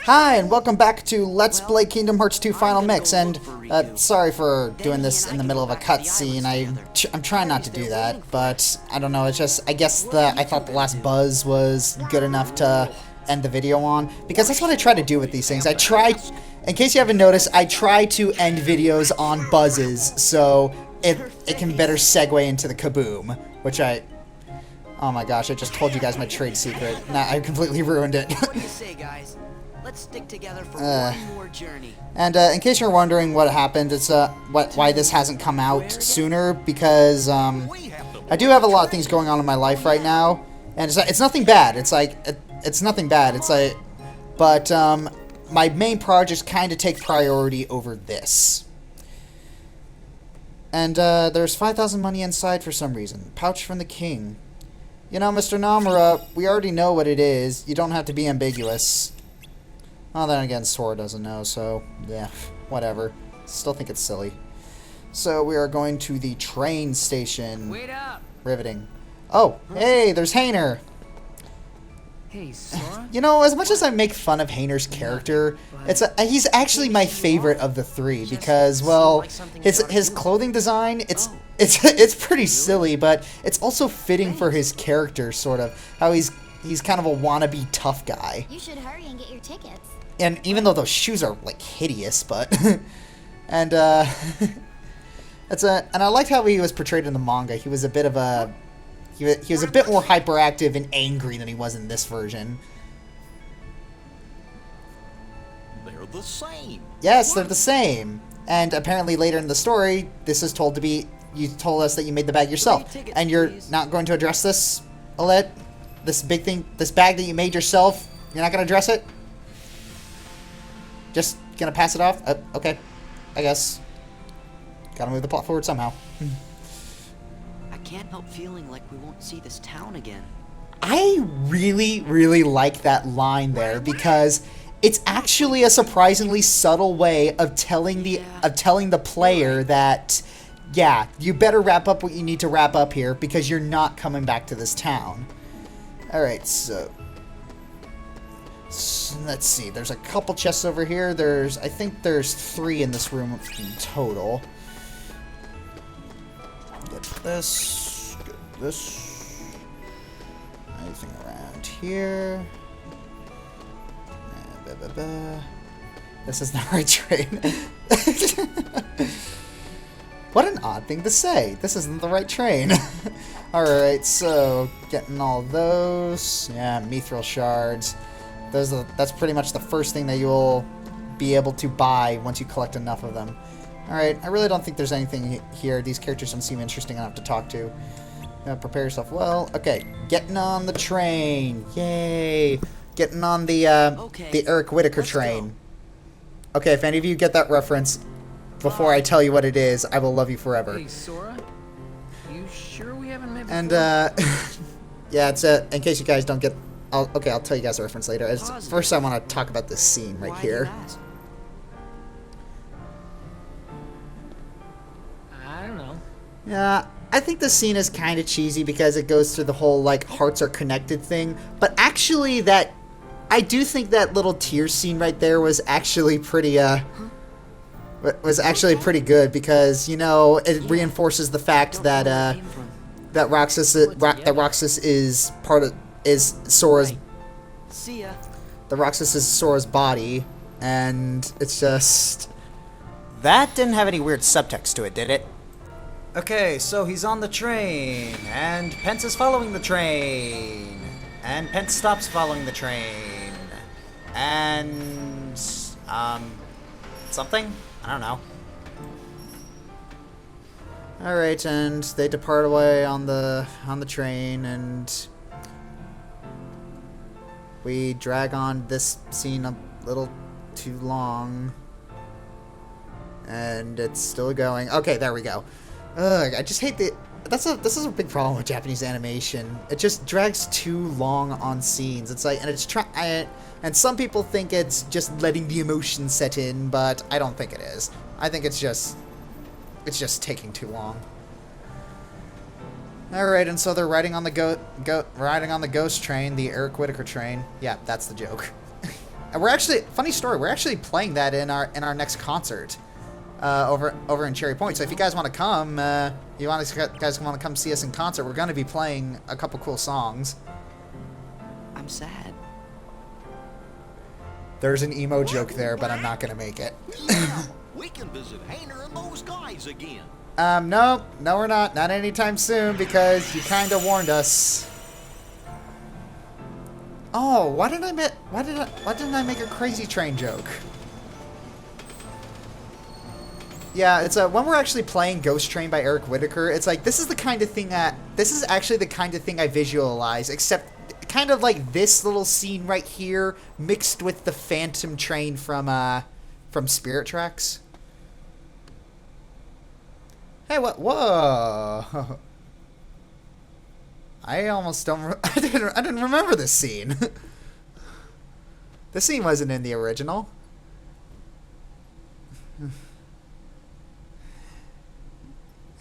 Hi, and welcome back to Let's Play Kingdom Hearts 2 Final Mix, and sorry for doing this in the middle of a cutscene. I'm trying not to do that, but I don't know, it's just, I guess I thought the last buzz was good enough to end the video on, because that's what I try to do with these things. I try, in case you haven't noticed, I try to end videos on buzzes, so it can better segue into the kaboom, which oh my gosh, I just told you guys my trade secret. Nah, I completely ruined it. What do you say, guys? Let's stick together for one more journey. And in case you're wondering what happened, it's why this hasn't come out sooner, because I do have a lot of things going on in my life right now, and it's nothing bad. It's nothing bad. But my main projects kind of take priority over this. And there's 5,000 money inside for some reason. Pouch from the king. You know, Mr. Namura, we already know what it is. You don't have to be ambiguous. Well, then again, Sora doesn't know, so, yeah, whatever. Still think it's silly. So, we are going to the train station. Wait up! Riveting. Oh, hey, there's Hayner! Hey, Sora? You know, as much as I make fun of Hayner's character, he's actually my favorite of the three, because, well, his clothing design, it's pretty silly, but it's also fitting for his character, sort of. How he's kind of a wannabe tough guy. You should hurry and get your tickets. And even though those shoes are, like, hideous, but... and, and I liked how he was portrayed in the manga. He was a bit of a... He was a bit more hyperactive and angry than he was in this version. They're the same. Yes, they're the same. And apparently later in the story, this is told to be... You told us that you made the bag yourself. And you're not going to address this, Alette? This big thing, this bag that you made yourself? You're not going to address it? Just gonna pass it off? Okay. I guess. Gotta move the plot forward somehow. I can't help feeling like we won't see this town again. I really, really like that line there, because it's actually a surprisingly subtle way of telling the player that, yeah, you better wrap up what you need to wrap up here, because you're not coming back to this town. Alright, so let's see. There's a couple chests over here. I think there's 3 in this room in total. Get this. Get this. Anything around here? This is the right train. What an odd thing to say. This isn't the right train. Alright, so getting all those. Yeah, mithril shards. That's pretty much the first thing that you'll be able to buy once you collect enough of them. Alright, I really don't think there's anything here. These characters don't seem interesting enough to talk to. Prepare yourself well. Okay, getting on the train. Yay! Getting on the Eric Whitacre train. Okay, if any of you get that reference, before I tell you what it is, I will love you forever. Hey, Sora? You sure we haven't met before? And, yeah, it's, in case you guys don't get... I'll tell you guys a reference later. First, I want to talk about this scene right here. I don't know. Yeah, I think this scene is kind of cheesy because it goes through the whole, like, hearts are connected thing. But actually, I do think that little tear scene right there was actually pretty, pretty good because, you know, it reinforces the fact that, that Roxas is Sora's. See ya. The Roxas is Sora's body, and it's just... That didn't have any weird subtext to it, did it? Okay, so he's on the train, and Pence is following the train, and Pence stops following the train, and, something? I don't know. Alright, and they depart away on the train, and we drag on this scene a little too long. And it's still going. Okay, there we go. Ugh, I just hate this is a big problem with Japanese animation. It just drags too long on scenes. It's like, and some people think it's just letting the emotion set in, but I don't think it is. I think it's just taking too long. Alright, and so they're riding on the riding on the ghost train, the Eric Whitacre train. Yeah, that's the joke. And we're actually, funny story, we're actually playing that in our next concert. Over in Cherry Point. So if you guys want to come, guys want to come see us in concert, we're going to be playing a couple cool songs. I'm sad. There's an emo joke there, but I'm not going to make it. Yeah, we can visit Hayner and those guys again. No, we're not. Not anytime soon, because you kind of warned us. Oh, why didn't I make a Crazy Train joke? Yeah, it's when we're actually playing Ghost Train by Eric Whitacre, it's like, this is actually the kind of thing I visualize, except kind of like this little scene right here mixed with the Phantom Train from Spirit Tracks. Hey, what? Whoa! I almost don't. I didn't remember this scene. This scene wasn't in the original.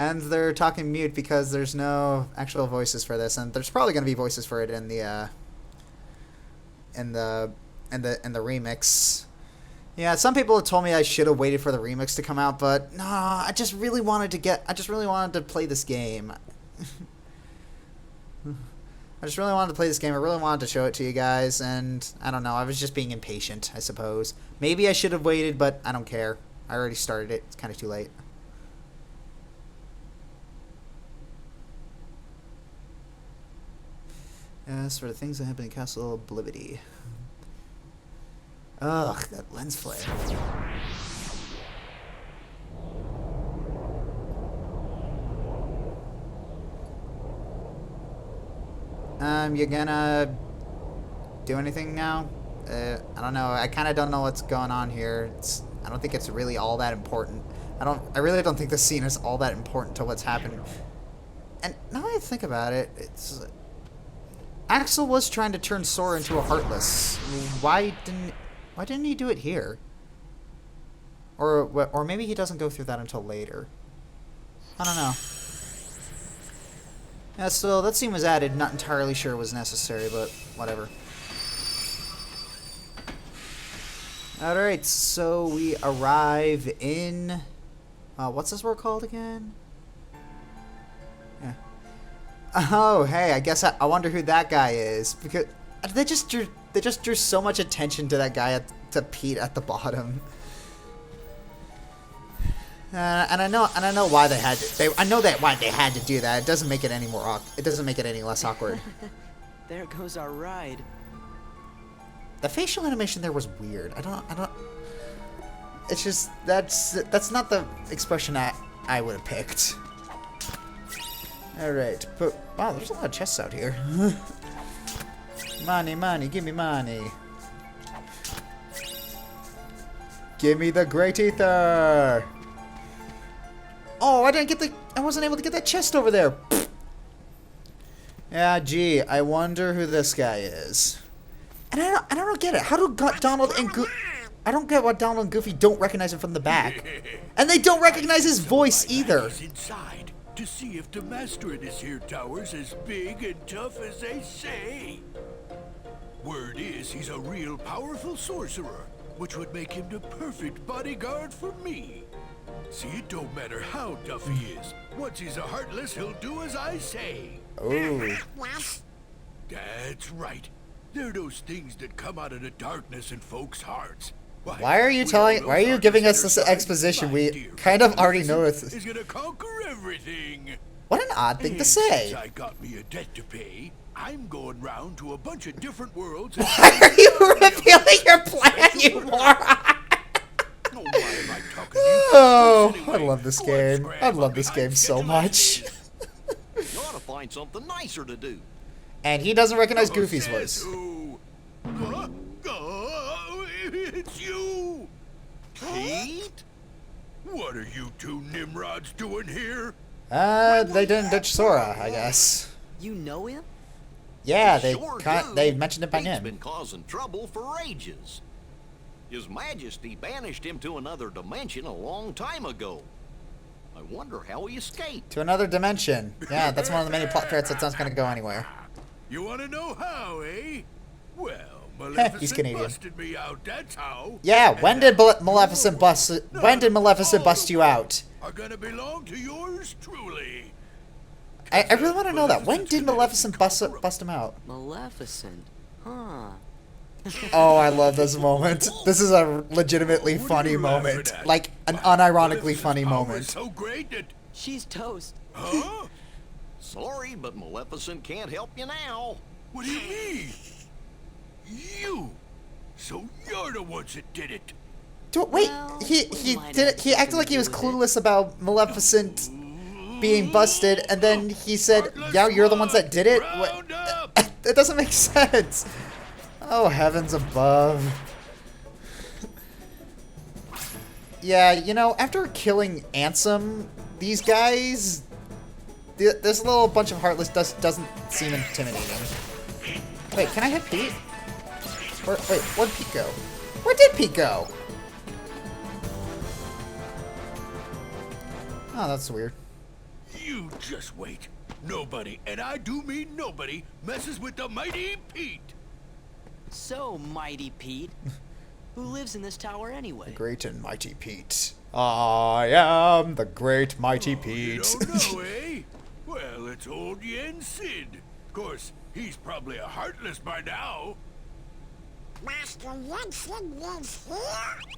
And they're talking mute because there's no actual voices for this, and there's probably going to be voices for it in the remix. Yeah, some people have told me I should have waited for the remix to come out, but no, I just really wanted to play this game. I just really wanted to play this game. I really wanted to show it to you guys, and I don't know. I was just being impatient, I suppose. Maybe I should have waited, but I don't care. I already started it. It's kind of too late. As for the things that happen in Castle Oblivity. Ugh, that lens flare. You gonna do anything now? I don't know. I kind of don't know what's going on here. I don't think it's really all that important. I really don't think this scene is all that important to what's happening. And now that I think about it, it's Axel was trying to turn Sora into a Heartless. Why didn't he do it here? Or maybe he doesn't go through that until later. I don't know. Yeah, so that scene was added. Not entirely sure it was necessary, but whatever. Alright, so we arrive in... what's this word called again? Yeah. Oh, hey, I guess I wonder who that guy is. Because they just drew so much attention to that guy, to Pete at the bottom. And I know why they had to. I know why they had to do that. It doesn't make it any more awkward. It doesn't make it any less awkward. There goes our ride. The facial animation there was weird. I don't. It's just that's not the expression I would have picked. All right, but wow, there's a lot of chests out here. Money, give me money. Give me the Great Ether. Oh, I wasn't able to get that chest over there. Yeah, gee, I wonder who this guy is. And I don't get it. How do Donald and Goofy... I don't get why Donald and Goofy don't recognize him from the back. And they don't recognize his voice either. Inside to see if the master in this here tower's as big and tough as they say. Word is he's a real powerful sorcerer, which would make him the perfect bodyguard for me. See, it don't matter how tough he is. Once he's a Heartless, he'll do as I say. Oh. That's right. They're those things that come out of the darkness in folks' hearts. Why are you giving us this exposition? We kind of already know this. He's gonna conquer everything. What an odd thing to say. Since I got me a debt to pay, I'm going round to a bunch of different worlds. Why are you revealing your plan, you moron? Oh, I love this game. I love this game so much. You ought to find something nicer to do. And he doesn't recognize Goofy's voice. Huh? It's you! Pete? What are you two Nimrods doing here? They didn't ditch Sora, I guess. You know him? Yeah, Sure they do. mentioned it by Pete's name. been causing trouble for ages. His Majesty banished him to another dimension a long time ago. I wonder how he escaped. To another dimension. Yeah, that's one of the many plot threads that's not going to go anywhere. You want to know how, eh? Well, He's Maleficent Canadian. busted me out, that's how. Yeah, And when did that Maleficent bust? When did Maleficent bust you out? are gonna belong to yours truly. I really want to know that. When did Maleficent bust him out? Maleficent. Huh. Oh, I love this moment. This is a legitimately What are funny you laughing moment. at? Like, an unironically Maleficent's funny power is moment. so great that, She's toast. huh? Sorry, but Maleficent can't help you now. What do you mean? You. So you're the ones that did it. Wait, Well, he we might did have it. He acted like he was something to do clueless about Maleficent being busted, and then he said, "Yeah, you're the ones that did it." Round up. It doesn't make sense. Oh, heavens above. Yeah, you know, after killing Ansem, these guys, this little bunch of Heartless doesn't seem intimidating. Wait, can I hit Pete? Wait, where'd Pete go? Where did Pete go? Oh, that's weird. You just wait. Nobody, and I do mean nobody, messes with the mighty Pete. So, Mighty Pete. Who lives in this tower anyway? Great and mighty Pete. I am the great mighty You Pete. don't know, eh? Well, it's old Yen Sid. Of course, he's probably a Heartless by now. Master Jensen is here.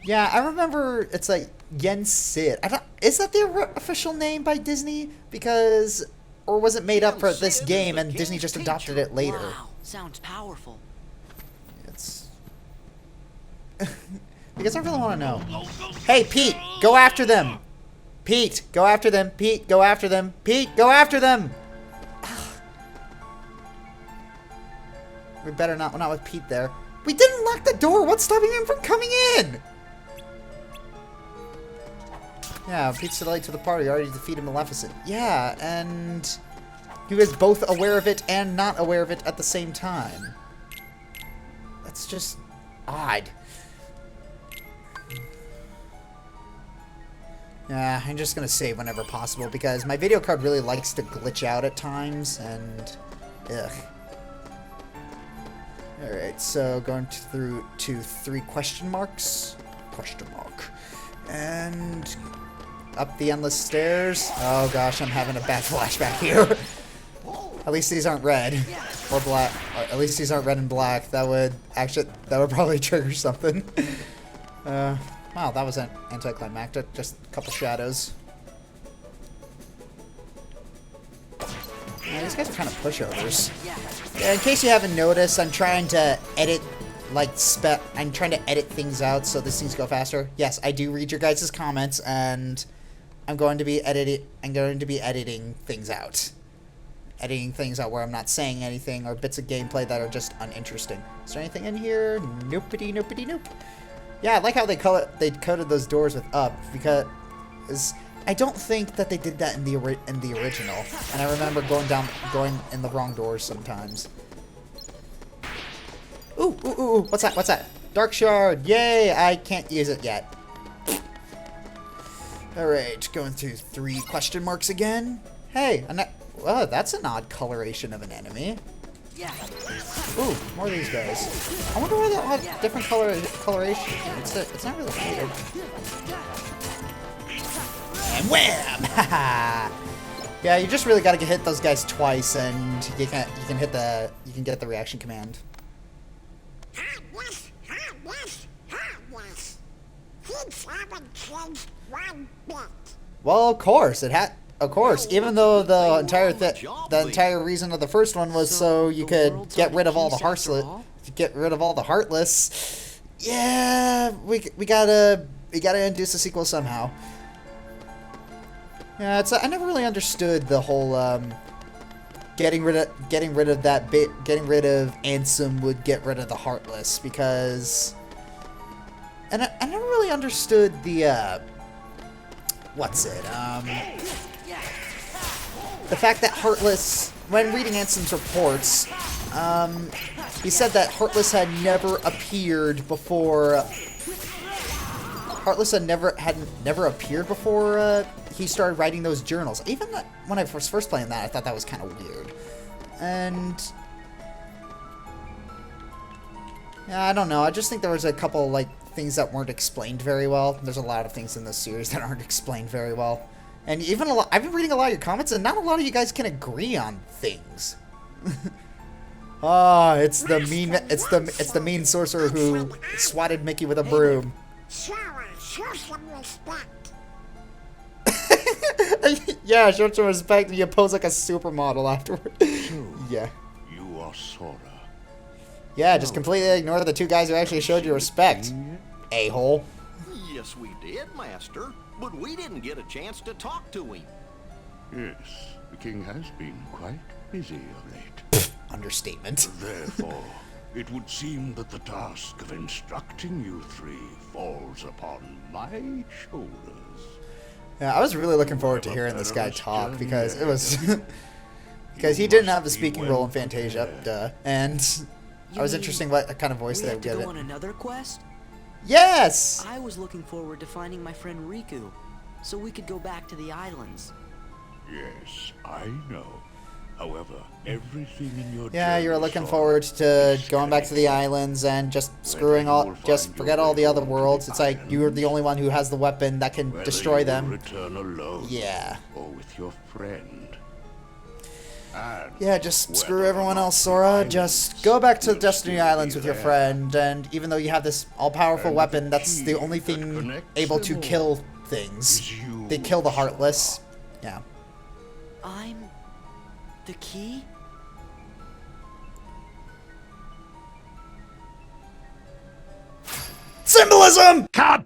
Yeah, I remember it's like Yen Sid. Is that the official name by Disney? Because, or was it made up for Yen this Sid game is and the Disney king's just adopted teacher. it later? Wow, sounds powerful. It's because I really want to know. Hey, Pete, go after them. Pete, go after them. Pete, go after them. Pete, go after them. We better not with Pete there. We didn't lock the door. What's stopping him from coming in? Yeah, Pete's too late to the party. Already defeated Maleficent. Yeah, and he was both aware of it and not aware of it at the same time. That's just odd. Yeah, I'm just gonna save whenever possible because my video card really likes to glitch out at times, and ugh. Alright, so going through to 3 question marks. Question mark. And up the endless stairs. Oh gosh, I'm having a bad flashback here. At least these aren't red. Or black. Or at least these aren't red and black. That would probably trigger something. Wow, that was anticlimactic. Just a couple shadows. Yeah, these guys are kind of pushovers. Yeah, in case you haven't noticed, I'm trying to edit, I'm trying to edit things out so these things go faster. Yes, I do read your guys' comments, and I'm going to be editing things out. Editing things out where I'm not saying anything or bits of gameplay that are just uninteresting. Is there anything in here? Noopity, noopity, nope. Yeah, I like how they coded those doors with up, because I don't think that they did that in the original, and I remember going in the wrong doors sometimes. Ooh, ooh, ooh, ooh, what's that? What's that? Dark shard! Yay! I can't use it yet. All right, going through 3 question marks again. Hey, oh, that's an odd coloration of an enemy. Yeah. Ooh, more of these guys. I wonder why they all have different coloration. It's not really weird. And wham! Haha! Yeah, you just really gotta hit those guys twice, and you can get the reaction command. Heartless, heartless, heartless. Kids haven't changed one bit. Well, of course it had. Of course, even though the entire reason of the first one was so you could get rid of all the heartless. Yeah, we gotta induce a sequel somehow. Yeah, I never really understood the whole getting rid of Ansem would get rid of the heartless, because I never really understood the the fact that Heartless, when reading Ansem's reports, he said that Heartless had never appeared before Heartless had never appeared before he started writing those journals. Even when I was first playing that, I thought that was kind of weird. And yeah, I don't know. I just think there was a couple like things that weren't explained very well. There's a lot of things in this series that aren't explained very well. And even I've been reading a lot of your comments, and not a lot of you guys can agree on things. Ah, it's the mean sorcerer who swatted Mickey with a broom. Sora, show some respect. Yeah, show some respect, and you pose like a supermodel afterward. Yeah. You are Sora. Yeah, just completely ignore the two guys who actually showed you respect. A-hole. Yes, we did, Master. But we didn't get a chance to talk to him. Yes, the king has been quite busy of late. Understatement. Therefore, it would seem that the task of instructing you three falls upon my shoulders. Yeah, I was really looking forward to hearing this guy talk because it was because he didn't have a speaking role in Fantasia, and I was interested in what kind of voice We they have would to give go it. on another quest? Yes. I was looking forward to finding my friend Riku, so we could go back to the islands. Yes, I know. However, everything in your Yeah, you were journey, looking Sora, forward to is going back to the connected. islands and just screwing just forget all the other worlds. It's like you're the only one who has the weapon that can Whether destroy you will them. return alone, Yeah. or with your friend. And Yeah, just screw whether or everyone not else, the Sora. islands Just go back to will Destiny still Islands be with your there. friend, and even though you have this all-powerful And weapon, the that's the key only that thing connects able to them all kill things. is you, They kill the Sora. Heartless. Yeah. I'm the key? Symbolism! Cut!